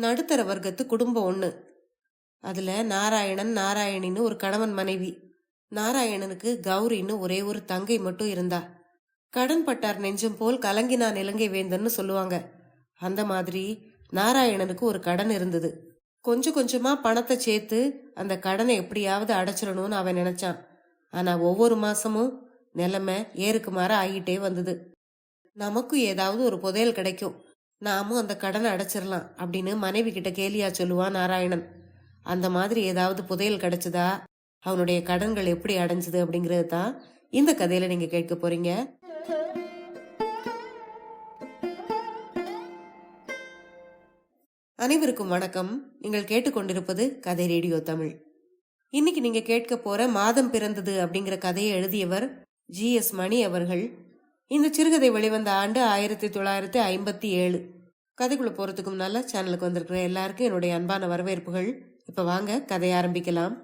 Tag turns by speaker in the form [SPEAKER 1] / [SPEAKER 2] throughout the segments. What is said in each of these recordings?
[SPEAKER 1] நடுத்தர வர்க்கத்து குடும்பம் ஒண்ணு. அதுல நாராயணன் நாராயணின்னு ஒரு கணவன் மனைவி. நாராயணனுக்கு கௌரின்னு ஒரே ஒரு தங்கை மட்டும் இருந்தா. கடன் பட்டார் நெஞ்சம் போல் கலங்கினான் இலங்கை வேந்தன்னு சொல்லுவாங்க. அந்த மாதிரி நாராயணனுக்கு ஒரு கடன் இருந்தது. கொஞ்சம் கொஞ்சமா பணத்தை சேர்த்து அந்த கடனை எப்படியாவது அடைச்சிடணும்னு அவன் நினைச்சான். ஆனா ஒவ்வொரு மாசமும் நிலைமை ஏறுக்கு மாற ஆகிட்டே வந்தது. நமக்கும் ஏதாவது ஒரு புதையல் கிடைக்கும், நாமும் அந்த கடனை அடைச்சிடலாம் அப்படின்னு மனைவி கிட்ட கேலியா சொல்லுவான் நாராயணன். அந்த மாதிரி ஏதாவது புதையல் கிடைச்சதா, அவனுடைய கடன்கள் எப்படி அடைஞ்சது அப்படிங்கிறது தான் இந்த கதையில நீங்க கேட்க போறீங்க. அனைவருக்கும் வணக்கம். நீங்கள் கேட்டுக்கொண்டிருப்பது கதை ரேடியோ தமிழ். இன்னைக்கு நீங்க கேட்க போற மாதம் பிறந்தது அப்படிங்கிற கதையை எழுதியவர் ஜி.எஸ். மணி அவர்கள். இந்த சிறுகதை வெளிவந்த ஆண்டு 1957. கதைக்குள்ள போறதுக்கு முன்னால சேனலுக்கு வந்திருக்கிற எல்லாருக்கும் என்னுடைய அன்பான வரவேற்புகள். இப்ப வாங்க கதையை ஆரம்பிக்கலாம்.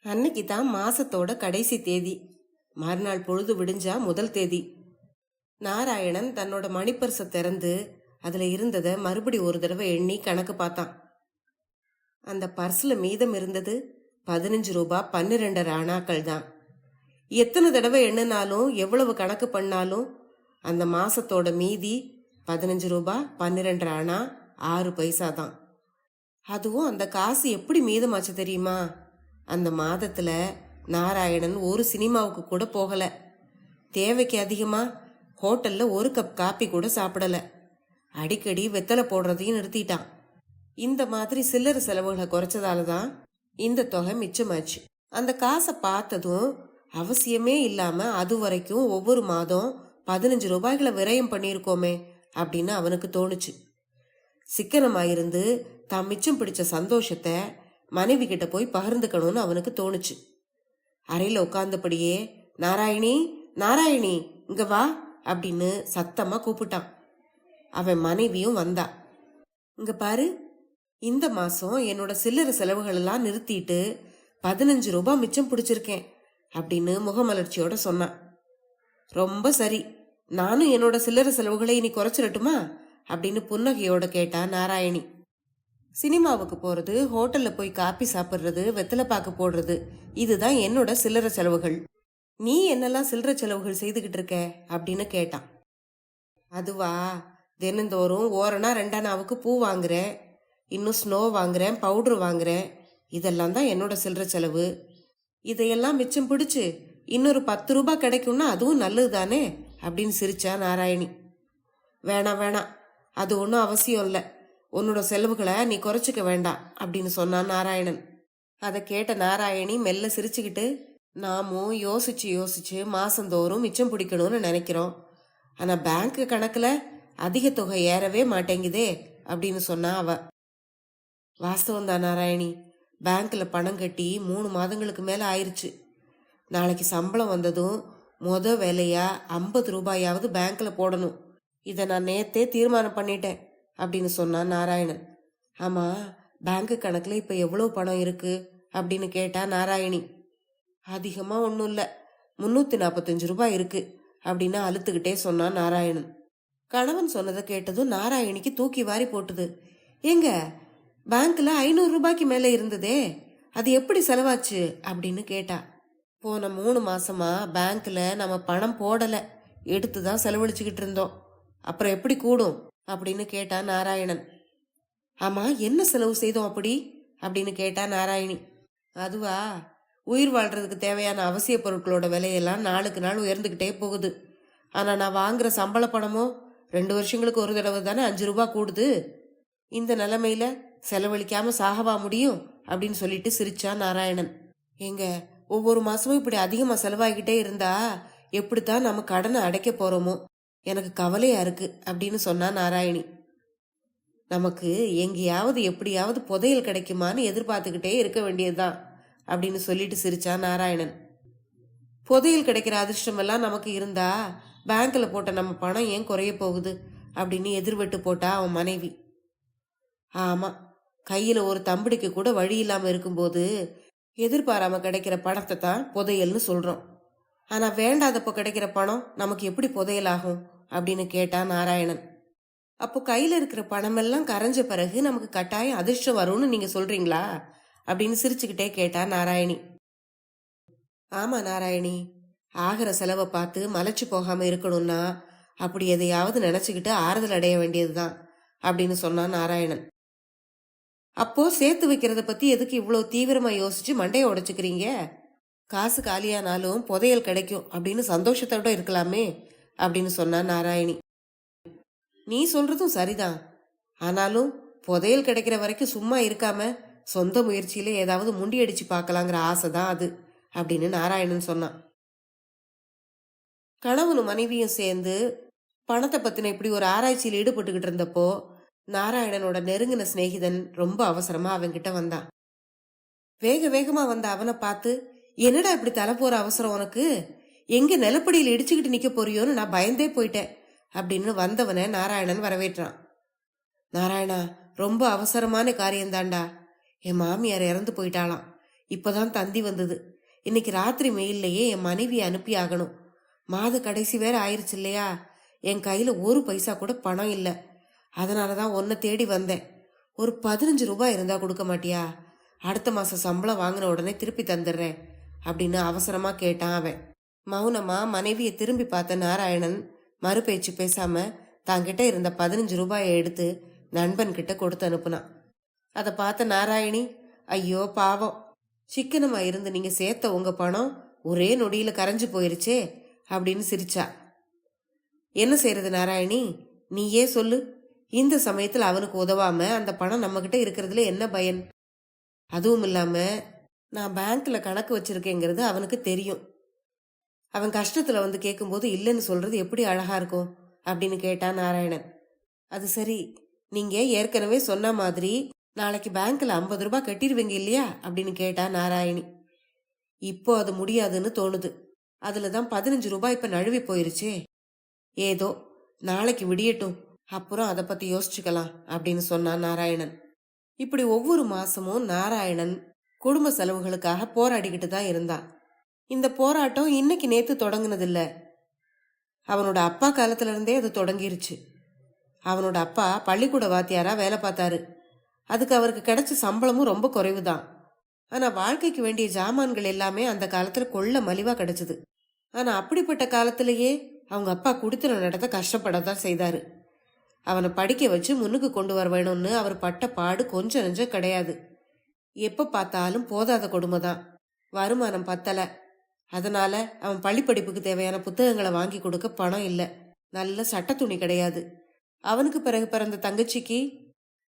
[SPEAKER 1] அன்னைக்கு தான் மாசத்தோட கடைசி தேதி. மறுநாள் பொழுது விடிஞ்சா முதல் தேதி. நாராயணன் தன்னோட மணிப்பர்சை திறந்து அதுல இருந்ததை மறுபடி ஒரு தடவை எண்ணி கணக்கு பார்த்தான். அந்த பர்ஸ்ல மீதம் இருந்தது 15 ரூபாய் 12 அணாக்கள் தான். எத்தனை தடவை எண்ணினாலும் எவ்வளவு கணக்கு பண்ணாலும் அந்த மாசத்தோட மீதி 15 ரூபாய் 12 அணா 6 பைசா தான். அதுவும் அந்த காசு எப்படி மீதமாச்சு தெரியுமா? அந்த மாதத்துல நாராயணன் ஒரு சினிமாவுக்கு கூட போகல. தேவைக்கு அதிகமா ஹோட்டல்ல ஒரு கப் காப்பி கூட சாப்பிடல. அடிக்கடி வெத்தலை போடுறதையும் நிறுத்திட்டான். இந்த மாதிரி சில்லறை செலவுகளை குறைச்சதால தான் இந்த தொகை மிச்சமாச்சு. அந்த காசை பார்த்ததும் அவசியமே இல்லாம அது வரைக்கும் ஒவ்வொரு மாதம் 15 ரூபாய்களை விரயம் பண்ணியிருக்கோமே அப்படின்னு அவனுக்கு தோணுச்சு. சிக்கனமாயிருந்து தான் மிச்சம் பிடிச்ச சந்தோஷத்தை மனைவி கிட்ட போய் பகிர்ந்துக்கணும்னு அவனுக்கு தோணுச்சு. அறையில உட்கார்ந்தபடியே நாராயணி நாராயணி இங்க வா அப்படின்னு சத்தமா கூப்பிட்டான். அவன் மனைவியும் வந்தா. இங்க பாரு, இந்த மாசம் என்னோட சில்லறை செலவுகள் எல்லாம் நிறுத்திட்டு 15 ரூபாய் மிச்சம் பிடிச்சிருக்கேன் அப்படின்னு முகமலர்ச்சியோட சொன்னான். ரொம்ப சரி, நானும் என்னோட சில்லறை செலவுகளை இனி குறைச்சிடட்டுமா அப்படின்னு புன்னகையோட கேட்டா நாராயணி. சினிமாவுக்கு போறது, ஹோட்டல்ல போய் காப்பி சாப்பிடுறது, வெத்தலை பாக்கு போடுறது, இதுதான் என்னோட சில்லறை செலவுகள். நீ என்னெல்லாம் சில்லறை செலவுகள் செய்துகிட்டு இருக்க அப்படின்னு கேட்டான். அதுவா, தினந்தோறும் ஓரணா 2 அணாவுக்கு பூ வாங்குறேன், இன்னும் ஸ்னோ வாங்குறேன், பவுடர் வாங்குறேன், இதெல்லாம் தான் என்னோட சில்லறை செலவு. இதையெல்லாம் மிச்சம் பிடிச்சு இன்னொரு 10 ரூபாய் கிடைக்கும்னா அதுவும் நல்லது தானே அப்படின்னு சிரிச்சா நாராயணி. வேணாம் வேணாம், அது ஒன்றும் அவசியம் இல்லை, உன்னோட செலவுகளை நீ குறைச்சிக்க வேண்டாம் அப்படின்னு சொன்னான் நாராயணன். அதை கேட்ட நாராயணி மெல்ல சிரிச்சுக்கிட்டு, நாமும் யோசிச்சு யோசிச்சு மாசந்தோறும் மிச்சம் பிடிக்கணும்னு நினைக்கிறோம், ஆனா பேங்க் கணக்குல அதிக தொகை ஏறவே மாட்டேங்குதே அப்படின்னு சொன்னா அவ. வாஸ்தவம் தான் நாராயணி, பேங்க்ல பணம் கட்டி 3 மாதங்களுக்கு மேல ஆயிருச்சு. நாளைக்கு சம்பளம் வந்ததும் வேலையா 50 ரூபாயாவது பேங்க்ல போடணும். இதை நான் நேத்தே தீர்மானம் பண்ணிட்டேன் அப்படின்னு சொன்னான் நாராயணன். ஆமா, பேங்க் கணக்குல இப்ப எவ்வளவு பணம் இருக்கு அப்படின்னு கேட்டா நாராயணி. அதிகமா ஒன்றும் இல்லை, 345 ரூபாய் இருக்கு அப்படின்னு அழுத்துக்கிட்டே சொன்னான் நாராயணன். கணவன் சொன்னதை கேட்டதும் நாராயணிக்கு தூக்கி வாரி போட்டுது. ஏங்க, பேங்க்ல 500 ரூபாய்க்கு மேல இருந்ததே, அது எப்படி செலவாச்சு அப்படின்னு கேட்டா. போன 3 மாசமா பேங்க்ல நம்ம பணம் போடல, எடுத்துதான் செலவழிச்சுக்கிட்டு இருந்தோம், அப்புறம் எப்படி கூடும் அப்படின்னு கேட்டா நாராயணன். ஆமா, என்ன செலவு செய்தோம் அப்படி அப்படின்னு கேட்டா நாராயணி. அதுவா, உயிர் வாழ்றதுக்கு தேவையான அவசிய பொருட்களோட விலையெல்லாம் நாளுக்கு நாள் உயர்ந்துகிட்டே போகுது. ஆனா நான் வாங்குற சம்பள பணமோ 2 வருஷங்களுக்கு ஒரு தடவை தானே 5 ரூபாய் கூடுது. இந்த நிலைமையில செலவழிக்காம சாகவா முடியும் அப்படின்னு சொல்லிட்டு சிரிச்சான் நாராயணன். எங்க, ஒவ்வொரு மாசமும் இப்படி அதிகமா செலவாகிட்டே இருந்தா எப்படித்தான் நம்ம கடனை அடைக்க போறோமோ, எனக்கு கவலையா இருக்கு அப்படின்னு சொன்னா நாராயணி. நமக்கு எங்கேயாவது எப்படியாவது புதையல் கிடைக்குமான்னு எதிர்பார்த்துக்கிட்டே இருக்க வேண்டியதுதான் அப்படின்னு சொல்லிட்டு சிரிச்சான் நாராயணன். புதையல் கிடைக்கிற அதிர்ஷ்டம் எல்லாம் நமக்கு இருந்தா பேங்க்ல போட்ட நம்ம பணம் ஏன் குறைய போகுது அப்படின்னு எதிர்வெட்டு போட்டா அவன் மனைவி. ஆமா, கையில ஒரு தம்பிடிக்கு கூட வழி இல்லாம இருக்கும்போது எதிர்பாராம கிடைக்கிற பணத்தை தான் புதையல்னு சொல்றோம். ஆனா வேண்டாதப்போ கிடைக்கிற பணம் நமக்கு எப்படி புதையல் ஆகும் அப்படின்னு கேட்டான் நாராயணன். அப்போ கையில இருக்கிற பணமெல்லாம் கரைஞ்ச பிறகு நமக்கு கட்டாயம் அதிர்ஷ்டம் வரும்னு நீங்க சொல்றீங்களா அப்படின்னு சிரிச்சுக்கிட்டே கேட்டா நாராயணி. ஆமா நாராயணி, ஆகிற செலவை பார்த்து மலைச்சு போகாம இருக்கணும்னா அப்படி எதையாவது நினைச்சுக்கிட்டு ஆறுதல் அடைய வேண்டியதுதான் அப்படின்னு சொன்னான் நாராயணன். அப்போ சேர்த்து வைக்கிறத பத்தி எதுக்கு இவ்வளவு தீவிரமா யோசிச்சு மண்டைய உடைச்சுக்கிறீங்க? காசு காலியானாலும் புதையல் கிடைக்கும் அப்படின்னு சந்தோஷத்தோட இருக்கலாமே அப்படின்னு சொன்னான் நாராயணி. நீ சொல்றதும் சரிதான், ஆனாலும் புதையல் கிடைக்கிற வரைக்கும் சும்மா இருக்காம சொந்த முயற்சியில ஏதாவது முண்டி அடிச்சு பார்க்கலாங்கிற ஆசைதான் அது அப்படின்னு நாராயணன் சொன்னான். கணவனும் மனைவியும் சேர்ந்து பணத்தை பத்தின இப்படி ஒரு ஆராய்ச்சியில் ஈடுபட்டுக்கிட்டு இருந்தப்போ நாராயணனோட நெருங்கின சிநேகிதன் ரொம்ப அவசரமா அவன்கிட்ட வந்தான். வேக வேகமா வந்த அவனை பார்த்து, என்னடா இப்படி தலை போற அவசரம் உனக்கு, எங்க நிலப்படியில் இடிச்சுக்கிட்டு நிக்க போறியோன்னு நான் பயந்தே போயிட்டேன் அப்படின்னு வந்தவனை நாராயணன் வரவேற்றான். நாராயணா, ரொம்ப அவசரமான காரியம்தான்டா. என் மாமியார் இறந்து போயிட்டாளாம். இப்பதான் தந்தி வந்தது. இன்னைக்கு ராத்திரி மெயிலையே என் மனைவியை அனுப்பி ஆகணும். மாத கடைசி வேற ஆயிருச்சு இல்லையா? என் கையில ஒரு பைசா கூட பணம் இல்லை. அதனாலதான் உன்னை தேடி வந்தேன். ஒரு 15 ரூபாய் இருந்தா கொடுக்க மாட்டியா? அடுத்த மாசம் சம்பளம் வாங்கின உடனே திருப்பி தந்துடுறேன் அப்படின்னு அவசரமா கேட்டான் அவன். மௌனமா மனைவியை திரும்பி பார்த்த நாராயணன் மறுபேச்சு பேசாம தாங்கிட்ட இருந்த 15 ரூபாயை எடுத்து நண்பன் கிட்ட கொடுத்து அனுப்புனான். அதை பார்த்த நாராயணி, ஐயோ பாவம், சிக்கனமா இருந்து நீங்க சேர்த்த உங்க பணம் ஒரே நொடியில கரைஞ்சு போயிருச்சே அப்படின்னு சிரிச்சா. என்ன செய்யறது நாராயணி, நீயே சொல்லு. இந்த சமயத்துல அவனுக்கு உதவாம அந்த பணம் நம்ம கிட்ட இருக்கிறதுல என்ன பயன்? அதுவும் இல்லாம நான் பேங்க்ல கணக்கு வச்சிருக்கேங்கிறது அவனுக்கு தெரியும். அவன் கஷ்டத்துல வந்து கேட்கும்போது இல்லைன்னு சொல்றது எப்படி அழகா இருக்கும் அப்படின்னு கேட்டான் நாராயணன். அது சரி, நீங்க ஏற்கனவே சொன்ன மாதிரி நாளைக்கு பேங்க்ல 50 ரூபாய் கட்டிடுவீங்க இல்லையா அப்படின்னு கேட்டா நாராயணி. இப்போ அது முடியாதுன்னு தோணுது. அதுலதான் 15 ரூபாய் இப்ப நழுவி போயிருச்சே. ஏதோ நாளைக்கு விடியட்டும், அப்புறம் அதை பத்தி யோசிச்சுக்கலாம் அப்படின்னு சொன்னான் நாராயணன். இப்படி ஒவ்வொரு மாசமும் நாராயணன் குடும்ப செலவுகளுக்காக போராடிக்கிட்டு தான் இருந்தான். இந்த போராட்டம் இன்னைக்கு நேத்து தொடங்குனதில்ல. அவனோட அப்பா காலத்துல இருந்தே அது தொடங்கிருச்சு. அவனோட அப்பா பள்ளிக்கூட வாத்தியாரா வேலை பார்த்தாரு. அதுக்கு அவருக்கு கிடைச்ச சம்பளமும் ரொம்ப குறைவுதான். ஆனா வாழ்க்கைக்கு வேண்டிய ஜாமான்கள் எல்லாமே அந்த காலத்துல கொள்ள மலிவா கிடைச்சது. ஆனா அப்படிப்பட்ட காலத்திலேயே அவங்க அப்பா குடித்தனம் நடத்த கஷ்டப்படத்தான் செய்தாரு. அவனை படிக்க வச்சு முன்னுக்கு கொண்டு வர வேணும்னு அவர் பட்ட பாடு கொஞ்சம் நெஞ்சம் கிடையாது. எப்ப பார்த்தாலும் போதாத கொடுமைதான். வருமானம் பத்தல. அதனால அவன் பள்ளி படிப்புக்கு தேவையான புத்தகங்களை வாங்கி கொடுக்க பணம் இல்லை. நல்ல சட்ட துணி கிடையாது. அவனுக்கு பிறகு பிறந்த தங்கச்சிக்கு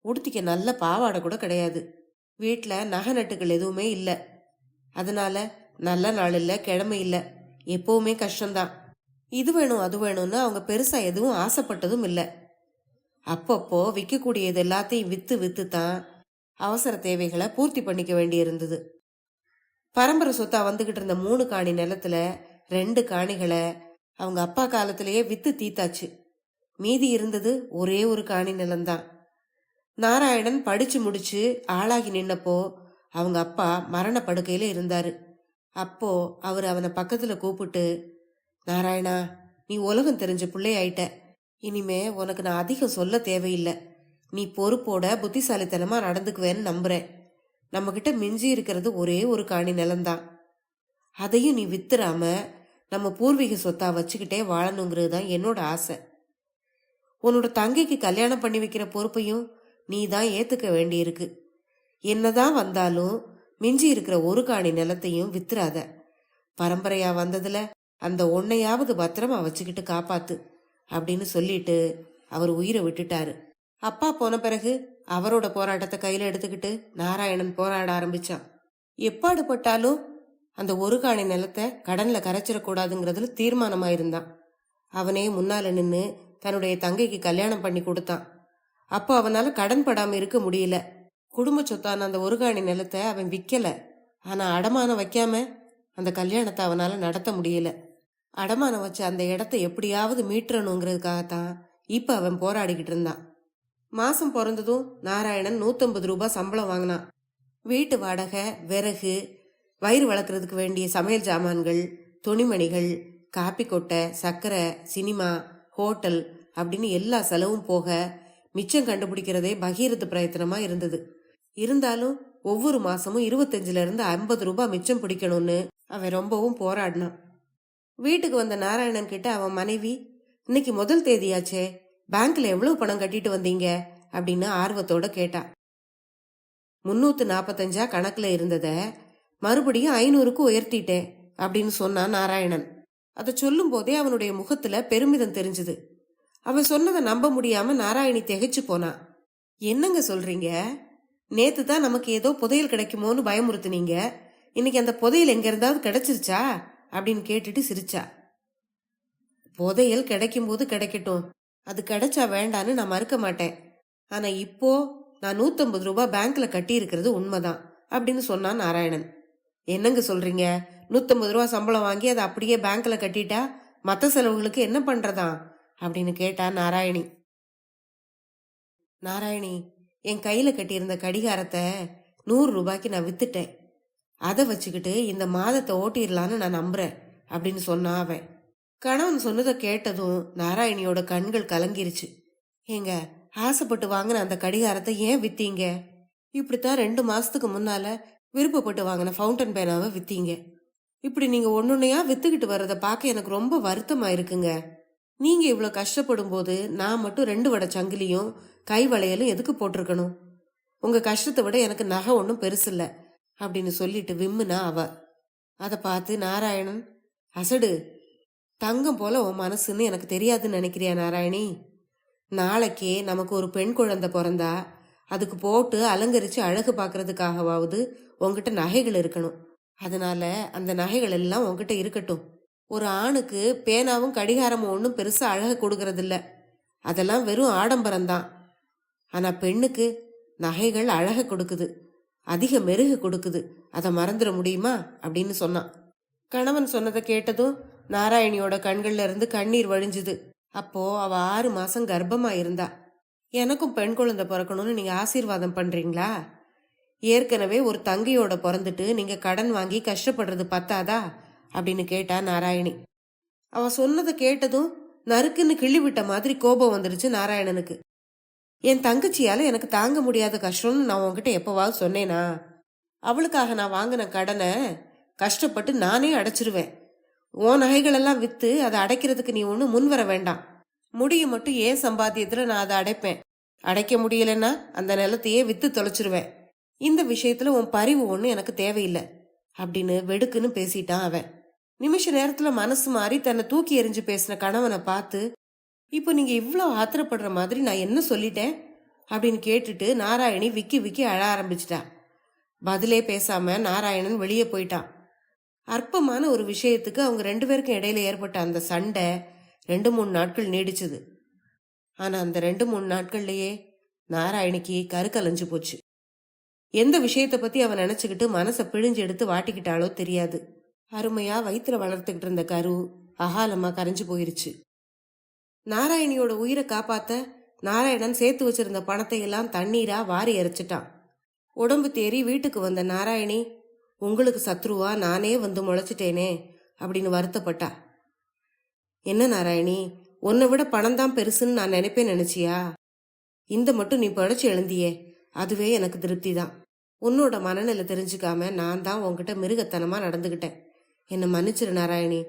[SPEAKER 1] உடுத்திக்க நல்ல பாவாடை கூட கிடையாது. வீட்டுல நகை நட்டுகள் எதுவுமே இல்லை. அதனால நல்ல நாள் இல்லை, கிழமை இல்லை, எப்பவுமே கஷ்டம்தான். இது வேணும் அது வேணும்னு அவங்க பெருசா எதுவும் ஆசைப்பட்டதும் இல்லை. அப்பப்போ விற்கக்கூடியது எல்லாத்தையும் வித்து வித்து தான் அவசர தேவைகளை பூர்த்தி பண்ணிக்க வேண்டி இருந்தது. பரம்பரை சொத்தா வந்துகிட்டு இருந்த 3 காணி நிலத்துல 2 காணிகளை அவங்க அப்பா காலத்திலேயே வித்து தீத்தாச்சு. மீதி இருந்தது ஒரே ஒரு காணி நிலம்தான். நாராயணன் படிச்சு முடிச்சு ஆளாகி நின்னப்போ அவங்க அப்பா மரண படுக்கையில இருந்தாரு. அப்போ அவர் அவனை பக்கத்துல கூப்பிட்டு, நாராயணா, நீ உலகம் தெரிஞ்ச பிள்ளையாயிட்ட. இனிமே உனக்கு நான் அதிகம் சொல்ல தேவையில்லை. நீ பொறுப்போட புத்திசாலித்தனமா நடந்துக்குவேன்னு நம்புறேன். நம்ம கிட்ட மிஞ்சி இருக்கிறது ஒரே ஒரு காணி நிலம்தான். அதையும் நீ வித்துறாம நம்ம பூர்வீக சொத்தா வச்சுக்கிட்டே வாழணுங்கிறது தான் என்னோட ஆசை. உன்னோட தங்கைக்கு கல்யாணம் பண்ணி வைக்கிற பொறுப்பையும் நீ தான் ஏத்துக்க வேண்டியிருக்கு. என்னதான் வந்தாலும் மிஞ்சி இருக்கிற ஒரு காணி நிலத்தையும் வித்துறாத. பரம்பரையா வந்ததுல அந்த ஒன்னையாவது பத்திரமா வச்சுக்கிட்டு காப்பாத்து அப்படின்னு சொல்லிட்டு அவர் உயிரை விட்டுட்டாரு. அப்பா போன பிறகு அவரோட போராட்டத்தை கையில எடுத்துக்கிட்டு நாராயணன் போராட ஆரம்பிச்சான். எப்பாடுபட்டாலும் அந்த ஒரு காணி நிலத்தை கடன்ல கரைச்சிடக்கூடாதுங்கிறதுல தீர்மானமா இருந்தான். அவனே முன்னால நின்று தன்னுடைய தங்கைக்கு கல்யாணம் பண்ணி கொடுத்தான். அப்போ அவனால கடன் படாம இருக்க முடியல. குடும்ப சொத்தான அந்த ஒரு காணி நிலத்தை அவன் விற்கல. ஆனா அடமானம் வைக்காம அந்த கல்யாணத்தை அவனால நடத்த முடியல. அடமானம் வச்ச அந்த இடத்தை எப்படியாவது மீட்டணுங்கிறதுக்காகத்தான் இப்ப அவன் போராடிக்கிட்டு இருந்தான். மாசம் பிறந்ததும் நாராயணன் 150 ரூபாய் சம்பளம் வாங்கினான். வீட்டு வாடகை, விறகு, வயிறு வளர்க்கறதுக்கு வேண்டிய சமையல் ஜாமான்கள், துணிமணிகள், காப்பி கொட்டை, சர்க்கரை, சினிமா, ஹோட்டல் அப்படின்னு எல்லா செலவும் போக மிச்சம் கண்டுபிடிக்கிறதே பகீரத பிரயத்தனமா இருந்தது. இருந்தாலும் ஒவ்வொரு மாசமும் 25ல இருந்து 50 ரூபாய் மிச்சம் பிடிக்கணும்னு அவன் ரொம்பவும் போராடினான். வீட்டுக்கு வந்த நாராயணன் கிட்ட அவன் மனைவி, இன்னைக்கு முதல் தேதியாச்சே, பேங்க்ல எவ்வளவு பணம் கட்டிட்டு வந்தீங்க அப்படின்னு ஆர்வத்தோட கேட்டா. 345 கணக்குல இருந்தத மறுபடியும் 500க்கு உயர்த்திட்டேன் அப்படின்னு சொன்னான் நாராயணன். அதை சொல்லும் போதே அவனுடைய முகத்துல பெருமிதம் தெரிஞ்சது. அவன் சொன்னதை நம்ப முடியாம நாராயணி திகைச்சு போனா. என்னங்க சொல்றீங்க? நேத்து தான் நமக்கு ஏதோ புதையல் கிடைக்குமோன்னு பயமுறுத்துனீங்க. இன்னைக்கு அந்த புதையல் எங்க இருந்தாவது கிடைச்சிருச்சா அப்படின்னு கேட்டுட்டு சிரிச்சா. புதையல் கிடைக்கும் போது கிடைக்கட்டும், அது கிடைச்சா வேண்டான்னு நான் மறுக்க மாட்டேன். ஆனா இப்போ நான் 150 ரூபாய் பேங்க்ல கட்டி இருக்கிறது உண்மைதான் அப்படின்னு சொன்னான் நாராயணன். என்னங்க சொல்றீங்க? 150 ரூபாய் சம்பளம் வாங்கி அதை அப்படியே பேங்க்ல கட்டிட்டா மற்ற செலவுகளுக்கு என்ன பண்றதா அப்படின்னு கேட்டா நாராயணி. நாராயணி, என் கையில கட்டியிருந்த கடிகாரத்தை 100 ரூபாய்க்கு நான் வித்துட்டேன். அதை வச்சுக்கிட்டு இந்த மாதத்தை ஓட்டிடலான்னு நான் நம்புறேன் அப்படின்னு சொன்னான் அவன். கணவன் சொன்னதை கேட்டதும் நாராயணியோட கண்கள் கலங்கிருச்சு. ஏங்க, ஆசைப்பட்டு வாங்கின அந்த கடிகாரத்தை ஏன் வித்தீங்க? இப்படித்தான் 2 மாசத்துக்கு முன்னால விருப்பப்பட்டு வாங்கின ஃபவுண்டன் பேனாவை வித்தீங்க. இப்படி நீங்க ஒன்னொன்னையா வித்துக்கிட்டு வர்றதை பார்க்க எனக்கு ரொம்ப வருத்தமா இருக்குங்க. நீங்க இவ்வளவு கஷ்டப்படும் போது நான் மட்டும் 2 வடை சங்கிலியும் கை வளையலும் எதுக்கு போட்டிருக்கணும்? உங்க கஷ்டத்தை விட எனக்கு நகை ஒன்றும் பெருசு இல்லை அப்படின்னு சொல்லிட்டு விம்முனா அவ. அதை பார்த்து நாராயணன், அசடு, தங்கம் போல உன் மனசுன்னு எனக்கு தெரியாதுன்னு நினைக்கிறியா நாராயணி? நாளைக்கே நமக்கு ஒரு பெண் குழந்தை பிறந்தா அதுக்கு போட்டு அலங்கரிச்சு அழகு பார்க்கறதுக்காகவாவது உங்ககிட்ட நகைகள் இருக்கணும். அதனால அந்த நகைகள் எல்லாம் உங்ககிட்ட இருக்கட்டும். ஒரு ஆணுக்கு பேனாவும் கடிகாரமும் ஒன்றும் பெருசா அழகு கொடுக்கறது இல்ல, அதெல்லாம் வெறும் ஆடம்பரம்தான். ஆனா பெண்ணுக்கு நகைகள் அழக கொடுக்குது, அதிக மெருகு கொடுக்குது. அதை மறந்துட முடியுமா அப்படின்னு சொன்னான். கணவன் சொன்னதை கேட்டதும் நாராயணியோட கண்கள்ல இருந்து கண்ணீர் வழிஞ்சுது. அப்போ அவ 6 மாசம் கர்ப்பமா இருந்தா. எனக்கும் பெண் குழந்தை பிறக்கணும்னு நீங்க ஆசீர்வாதம் பண்றீங்களா? ஏற்கனவே ஒரு தங்கையோட பிறந்துட்டு நீங்க கடன் வாங்கி கஷ்டப்படுறது பத்தாதா அப்படின்னு கேட்டா நாராயணி. அவ சொன்னதை கேட்டதும் நறுக்குன்னு கிள்ளி விட்ட மாதிரி கோபம் வந்துருச்சு நாராயணனுக்கு. என் தங்கச்சியால எனக்கு தாங்க முடியாத கஷ்டம்னு நான் உன்கிட்ட எப்பவாவது சொன்னேனா? அவளுக்காக நான் வாங்கின கடனை கஷ்டப்பட்டு நானே அடைச்சிருவேன். உன் நகைகளெல்லாம் வித்து அதை அடைக்கிறதுக்கு நீ ஒன்றும் முன் வர வேண்டாம். முடிய மட்டும் ஏன் சம்பாத்தியத்துல நான் அதை அடைப்பேன். அடைக்க முடியலன்னா அந்த நிலத்தையே வித்து தொலைச்சிருவேன். இந்த விஷயத்துல உன் பரிவு ஒண்ணு எனக்கு தேவையில்லை அப்படின்னு வெடுக்குன்னு பேசிட்டான் அவன். நிமிஷ நேரத்துல மனசு மாறி தன்னை தூக்கி எறிஞ்சு பேசின கணவனை பார்த்து, இப்போ நீங்க இவ்வளவு ஆத்திரப்படுற மாதிரி நான் என்ன சொல்லிட்டேன் அப்படின்னு கேட்டுட்டு நாராயணி விக்கி விக்கி அழ ஆரம்பிச்சிட்டா. பதிலே பேசாம நாராயணன் வெளியே போயிட்டான். அற்பமான ஒரு விஷயத்துக்கு அவங்க 2 பேருக்கும் இடையில ஏற்பட்ட அந்த சண்டை 2-3 நாட்கள் நீடிச்சது. ஆனா அந்த 2-3 நாட்கள்லயே நாராயணிக்கு கருக்கலைஞ்சு போச்சு. எந்த விஷயத்த பத்தி அவன் நினைச்சுக்கிட்டு மனசை பிழிஞ்சு எடுத்து வாட்டிக்கிட்டாலோ தெரியாது. அருமையா வயிற்றுல வளர்த்துக்கிட்டு இருந்த கரு அகாலமா கரைஞ்சு போயிருச்சு. நாராயணியோட உயிரை காப்பாத்த நாராயணன் சேர்த்து வச்சிருந்த பணத்தை எல்லாம் தண்ணீரா வாரி எறைச்சிட்டான். உடம்பு தேறி வீட்டுக்கு வந்த நாராயணி, உங்களுக்கு சத்ருவா நானே வந்து முளைச்சிட்டேனே அப்படின்னு வருத்தப்பட்டா. என்ன நாராயணி, உன்னை விட பணம் தான் பெருசுன்னு நான் நினைப்பேன் நினைச்சியா? இந்த மட்டும் நீ படைச்சு எழுந்தியே, அதுவே எனக்கு திருப்தி தான். உன்னோட மனநிலை தெரிஞ்சுக்காம நான் தான் உன்கிட்ட மிருகத்தனமா நடந்துகிட்டேன். என்னை மன்னிச்சிரு நாராயணி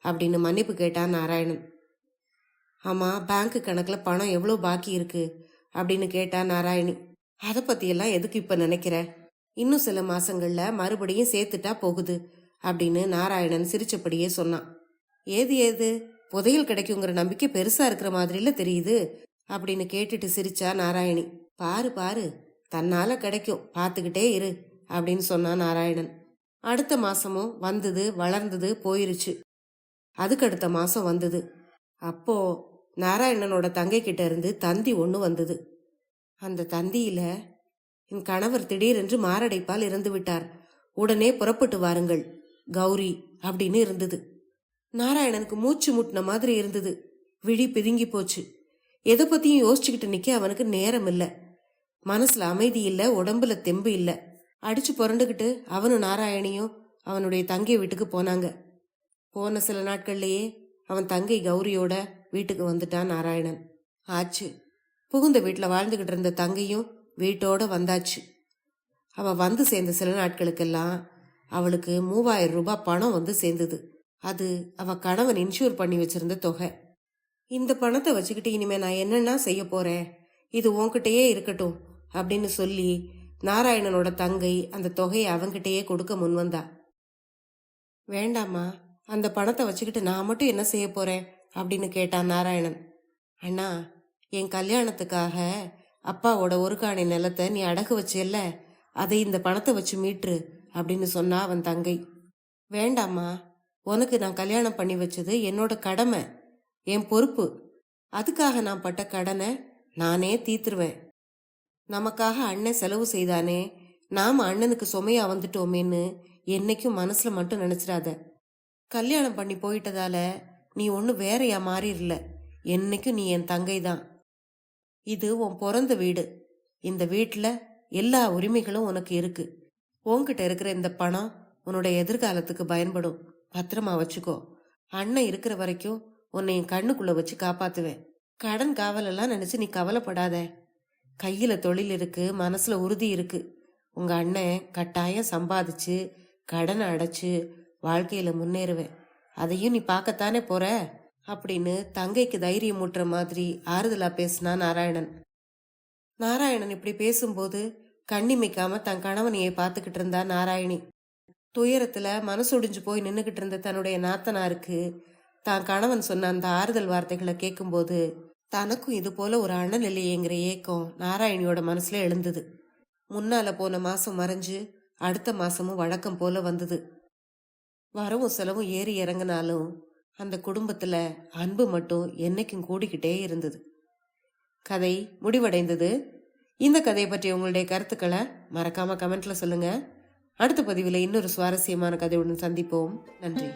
[SPEAKER 1] அப்படின்னு மன்னிப்பு கேட்டான் நாராயணன். ஆமா, பேங்க் கணக்குல பணம் எவ்வளோ பாக்கி இருக்கு அப்படின்னு கேட்டா நாராயணி. அதை பத்தியெல்லாம் எதுக்கு இப்ப நினைக்கிற? இன்னும் சில மாசங்கள்ல மறுபடியும் சேர்த்துட்டா போகுது அப்படின்னு நாராயணன் சிரிச்சபடியே சொன்னான். ஏது புதையல் கிடைக்குங்கிற நம்பிக்கை பெருசா இருக்கிற மாதிரில தெரியுது அப்படின்னு கேட்டுட்டு சிரிச்சா நாராயணி. பாரு பாரு, தன்னால கிடைக்கும், பார்த்துக்கிட்டே இரு அப்படின்னு சொன்னான் நாராயணன். அடுத்த மாசமும் வந்தது, வளர்ந்தது, போயிருச்சு. அதுக்கு அடுத்த மாசம் வந்தது. அப்போ நாராயணனோட தங்கை கிட்ட இருந்து தந்தி ஒண்ணு வந்தது. அந்த தந்தியில, என் கணவர் திடீரென்று மாரடைப்பால் இறந்து விட்டார், உடனே புறப்பட்டு வாருங்கள், கௌரி அப்படின்னு இருந்தது. நாராயணனுக்கு மூச்சு முட்டின மாதிரி இருந்தது. விழி பிதுங்கி போச்சு. எதை பத்தியும் யோசிச்சுக்கிட்டு நிக்க அவனுக்கு நேரம் இல்லை. மனசுல அமைதி இல்ல, உடம்புல தெம்பு இல்ல. அடிச்சு புரண்டுகிட்டு அவனும் நாராயணியும் அவனுடைய தங்கை வீட்டுக்கு போனாங்க. போன சில நாட்கள்லயே அவன் தங்கை கௌரியோட வீட்டுக்கு வந்துட்டான் நாராயணன். ஆச்சு. புகுந்த வீட்டில் வாழ்ந்துகிட்டு இருந்த தங்கையும் வீட்டோட வந்தாச்சு. அவ வந்து சேர்ந்த சில நாட்களுக்கெல்லாம் அவளுக்கு 3000 ரூபாய் பணம் வந்து சேர்ந்தது. அது அவ கணவன் இன்சூர் பண்ணி வச்சிருந்த தொகை. இந்த பணத்தை வச்சுக்கிட்டு இனிமே நான் என்னென்ன செய்ய போறேன், இது உன்கிட்டயே இருக்கட்டும் அப்படின்னு சொல்லி நாராயணனோட தங்கை அந்த தொகையை அவங்கிட்டயே கொடுக்க முன்வந்தா. வேண்டாமா, அந்த பணத்தை வச்சுக்கிட்டு நான் மட்டும் என்ன செய்ய போறேன் அப்படின்னு கேட்டான் நாராயணன். அண்ணா, என் கல்யாணத்துக்காக அப்பாவோட ஒரு காணி நிலத்தை நீ அடகு வச்சியல்ல, அதை இந்த பணத்தை வச்சு மீட்ரு அப்படின்னு சொன்னா அவன் தங்கை. வேண்டாமா, உனக்கு நான் கல்யாணம் பண்ணி வச்சது என்னோட கடமை, என் பொறுப்பு. அதுக்காக நான் பட்ட கடனை நானே தீத்துருவேன். நமக்காக அண்ணன் செலவு செய்தானே, நாம அண்ணனுக்கு சுமையா வந்துட்டோமேன்னு என்னைக்கும் மனசுல மட்டும் நினைச்சிடாத. கல்யாணம் பண்ணி போயிட்டதால நீ ஒன்னும் வேறையா மாறிடல. என்னைக்கும் நீ என் தங்கை தான். இது உன் பிறந்த வீடு. இந்த வீட்டில் எல்லா உரிமைகளும் உனக்கு இருக்கு. உன்கிட்ட இருக்கிற இந்த பணம் உன்னோட எதிர்காலத்துக்கு பயன்படும். பத்திரமா வச்சுக்கோ. அண்ணன் இருக்கிற வரைக்கும் உன்னை என் கண்ணுக்குள்ள வச்சு காப்பாத்துவேன். கடன் காவலெல்லாம் நினைச்சு நீ கவலைப்படாத. கையில தொழில் இருக்கு, மனசுல உறுதி இருக்கு. உங்க அண்ணன் கட்டாயம் சம்பாதிச்சு கடனை அடைச்சு வாழ்க்கையில முன்னேறுவேன். அதையும் நீ பார்க்கத்தானே போற அப்படின்னு தங்கைக்கு தைரியம் ஊட்டுற மாதிரி ஆறுதலா பேசினா நாராயணன். நாராயணன் இப்படி பேசும்போது கண்ணிமைக்காம தன் கணவனையை பார்த்துக்கிட்டு இருந்தா நாராயணி. துயரத்துல மனசொடிஞ்சு போய் நின்னுகிட்டு இருந்த தன்னுடைய நாத்தனாருக்கு தான் கணவன் சொன்ன அந்த ஆறுதல் வார்த்தைகளை கேட்கும்போது தனக்கும் இது போல ஒரு அண்ணன் இல்லையேங்கிற ஏக்கம் நாராயணியோட மனசுல எழுந்தது. முன்னால போன மாசம் மறைஞ்சு அடுத்த மாசமும் வழக்கம் போல வந்தது. வரவும் செலவும் ஏறி இறங்கினாலும் அந்த குடும்பத்துல அன்பு மட்டும் என்னைக்கும் கூடிக்கிட்டே இருந்தது. கதை முடிவடைந்தது. இந்த கதையை பற்றி உங்களுடைய கருத்துக்களை மறக்காம கமெண்ட்ல சொல்லுங்க. அடுத்த பதிவில் இன்னொரு சுவாரஸ்யமான கதையுடன் சந்திப்போம். நன்றி.